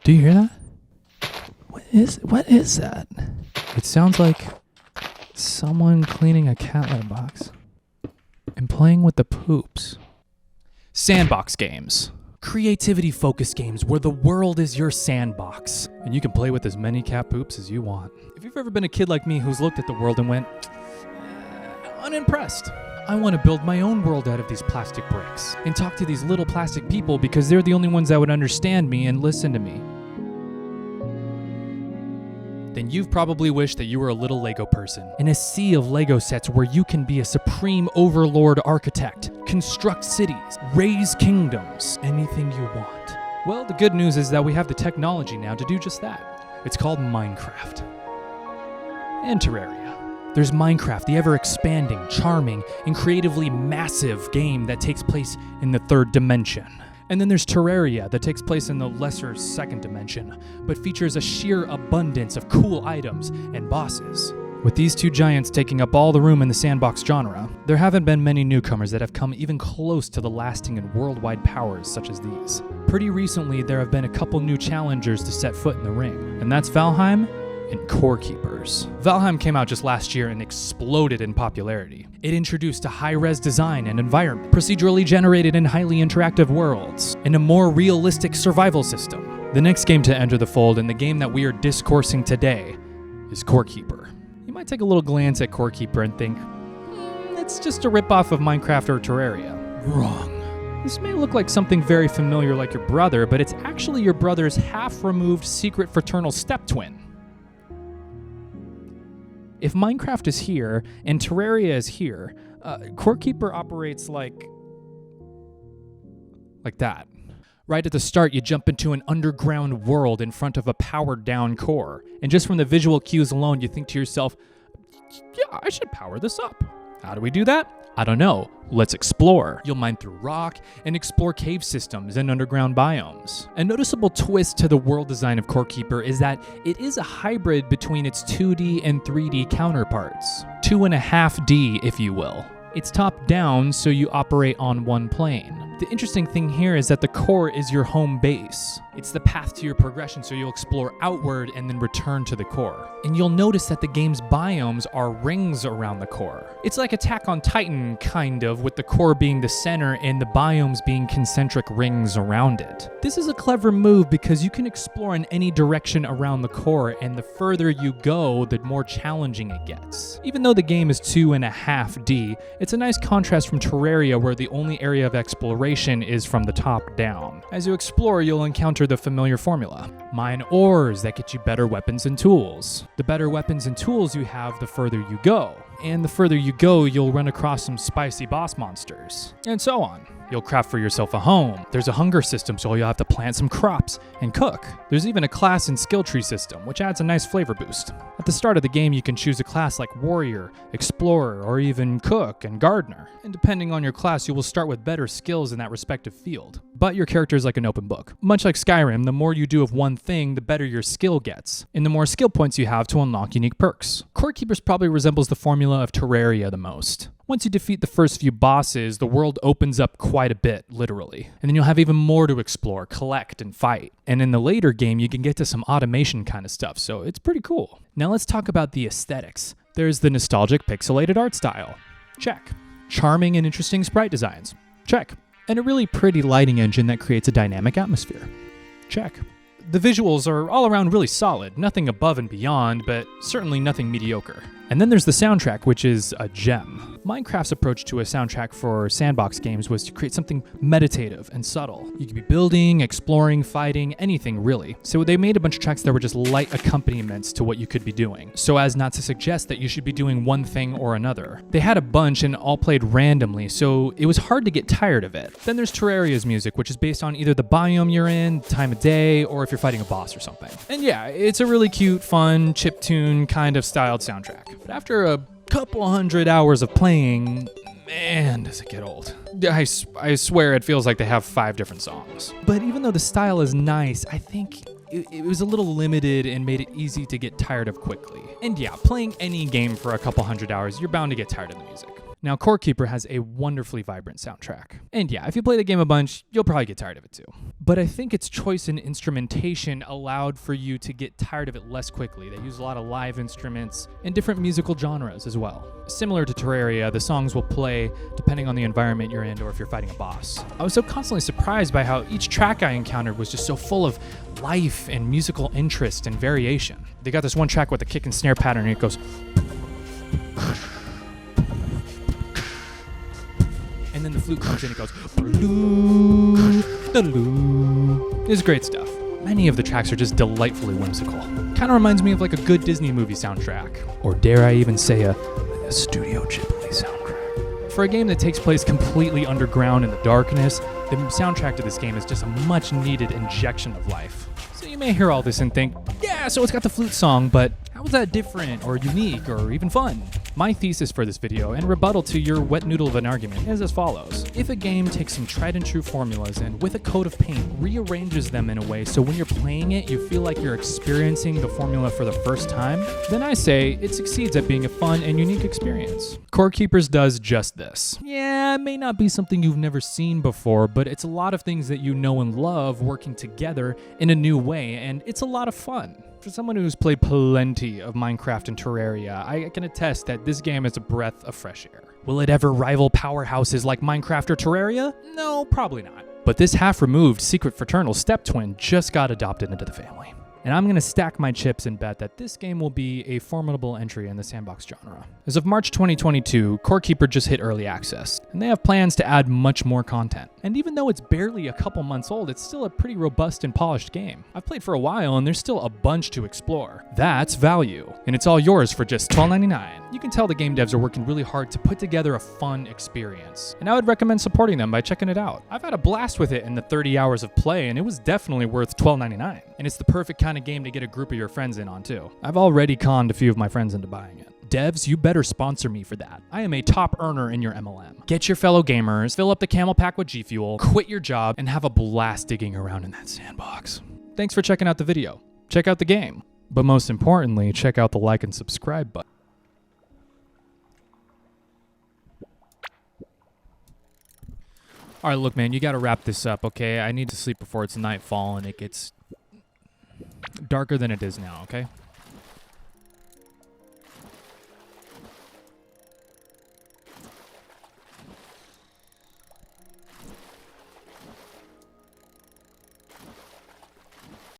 Do you hear that? What is that? It sounds like someone cleaning a cat litter box and playing with the poops. Sandbox games. Creativity-focused games where the world is your sandbox, and you can play with as many cat poops as you want. If you've ever been a kid like me who's looked at the world and went, unimpressed. I want to build my own world out of these plastic bricks and talk to these little plastic people because they're the only ones that would understand me and listen to me. Then you've probably wished that you were a little Lego person in a sea of Lego sets where you can be a supreme overlord architect, construct cities, raise kingdoms, anything you want. Well, the good news is that we have the technology now to do just that. It's called Minecraft. And Terraria. There's Minecraft, the ever-expanding, charming, and creatively massive game that takes place in the third dimension. And then there's Terraria that takes place in the lesser second dimension, but features a sheer abundance of cool items and bosses. With these two giants taking up all the room in the sandbox genre, there haven't been many newcomers that have come even close to the lasting and worldwide powers such as these. Pretty recently, there have been a couple new challengers to set foot in the ring, and that's Valheim and Core Keepers. Valheim came out just last year and exploded in popularity. It introduced a high-res design and environment, procedurally generated and highly interactive worlds, and a more realistic survival system. The next game to enter the fold, and the game that we are discoursing today, is Core Keeper. You might take a little glance at Core Keeper and think, it's just a ripoff of Minecraft or Terraria. Wrong. This may look like something very familiar like your brother, but it's actually your brother's half-removed secret fraternal step-twin. If Minecraft is here and Terraria is here, Core Keeper operates like that. Right at the start, you jump into an underground world in front of a powered-down core. And just from the visual cues alone, you think to yourself, yeah, I should power this up. How do we do that? I don't know. Let's explore. You'll mine through rock and explore cave systems and underground biomes. A noticeable twist to the world design of Core Keeper is that it is a hybrid between its 2D and 3D counterparts. 2.5D, if you will. It's top-down, so you operate on one plane. The interesting thing here is that the core is your home base. It's the path to your progression, so you'll explore outward and then return to the core. And you'll notice that the game's biomes are rings around the core. It's like Attack on Titan, kind of, with the core being the center and the biomes being concentric rings around it. This is a clever move because you can explore in any direction around the core, and the further you go, the more challenging it gets. Even though the game is 2.5D, it's a nice contrast from Terraria, where the only area of exploration is from the top down. As you explore, you'll encounter the familiar formula. Mine ores that get you better weapons and tools. The better weapons and tools you have, the further you go. And the further you go, you'll run across some spicy boss monsters. And so on. You'll craft for yourself a home. There's a hunger system, so you'll have to plant some crops and cook. There's even a class and skill tree system, which adds a nice flavor boost. At the start of the game, you can choose a class like warrior, explorer, or even cook and gardener. And depending on your class, you will start with better skills in that respective field. But your character is like an open book. Much like Skyrim, the more you do of one thing, the better your skill gets, and the more skill points you have to unlock unique perks. Core Keepers probably resembles the formula of Terraria the most. Once you defeat the first few bosses, the world opens up quite a bit, literally. And then you'll have even more to explore, collect, and fight. And in the later game, you can get to some automation kind of stuff, so it's pretty cool. Now let's talk about the aesthetics. There's the nostalgic pixelated art style. Check. Charming and interesting sprite designs. Check. And a really pretty lighting engine that creates a dynamic atmosphere. Check. The visuals are all around really solid, nothing above and beyond, but certainly nothing mediocre. And then there's the soundtrack, which is a gem. Minecraft's approach to a soundtrack for sandbox games was to create something meditative and subtle. You could be building, exploring, fighting, anything really. So they made a bunch of tracks that were just light accompaniments to what you could be doing, so as not to suggest that you should be doing one thing or another. They had a bunch and all played randomly, so it was hard to get tired of it. Then there's Terraria's music, which is based on either the biome you're in, time of day, or if you're fighting a boss or something. And yeah, it's a really cute, fun, chiptune kind of styled soundtrack. But after a couple hundred hours of playing, man, does it get old. I swear it feels like they have 5 different songs. But even though the style is nice, I think it was a little limited and made it easy to get tired of quickly. And yeah, playing any game for a couple hundred hours, you're bound to get tired of the music. Now, Core Keeper has a wonderfully vibrant soundtrack. And yeah, if you play the game a bunch, you'll probably get tired of it too. But I think its choice in instrumentation allowed for you to get tired of it less quickly. They use a lot of live instruments and different musical genres as well. Similar to Terraria, the songs will play depending on the environment you're in or if you're fighting a boss. I was so constantly surprised by how each track I encountered was just so full of life and musical interest and variation. They got this one track with a kick and snare pattern and it goes... and then the flute comes in and it goes... It's great stuff. Many of the tracks are just delightfully whimsical. Kind of reminds me of like a good Disney movie soundtrack. Or dare I even say a Studio Ghibli soundtrack. For a game that takes place completely underground in the darkness, the soundtrack to this game is just a much needed injection of life. So you may hear all this and think, yeah, so it's got the flute song, but how is that different or unique or even fun? My thesis for this video and rebuttal to your wet noodle of an argument is as follows. If a game takes some tried and true formulas and with a coat of paint rearranges them in a way so when you're playing it you feel like you're experiencing the formula for the first time, then I say it succeeds at being a fun and unique experience. Core Keepers does just this. Yeah, it may not be something you've never seen before, but it's a lot of things that you know and love working together in a new way, and it's a lot of fun. For someone who's played plenty of Minecraft and Terraria, I can attest that this game is a breath of fresh air. Will it ever rival powerhouses like Minecraft or Terraria? No, probably not. But this half-removed Secret Fraternal step twin just got adopted into the family. And I'm going to stack my chips and bet that this game will be a formidable entry in the sandbox genre. As of March 2022, Core Keeper just hit early access, and they have plans to add much more content. And even though it's barely a couple months old, it's still a pretty robust and polished game. I've played for a while and there's still a bunch to explore. That's value, and it's all yours for just $12.99. You can tell the game devs are working really hard to put together a fun experience, and I would recommend supporting them by checking it out. I've had a blast with it in the 30 hours of play, and it was definitely worth $12.99. And it's the perfect kind of game to get a group of your friends in on too. I've already conned a few of my friends into buying it. Devs, you better sponsor me for that. I am a top earner in your MLM. Get your fellow gamers, fill up the camel pack with G Fuel, quit your job, and have a blast digging around in that sandbox. Thanks for checking out the video. Check out the game. But most importantly, check out the like and subscribe button. All right, look, man, you got to wrap this up, okay? I need to sleep before it's nightfall and it gets darker than it is now, okay?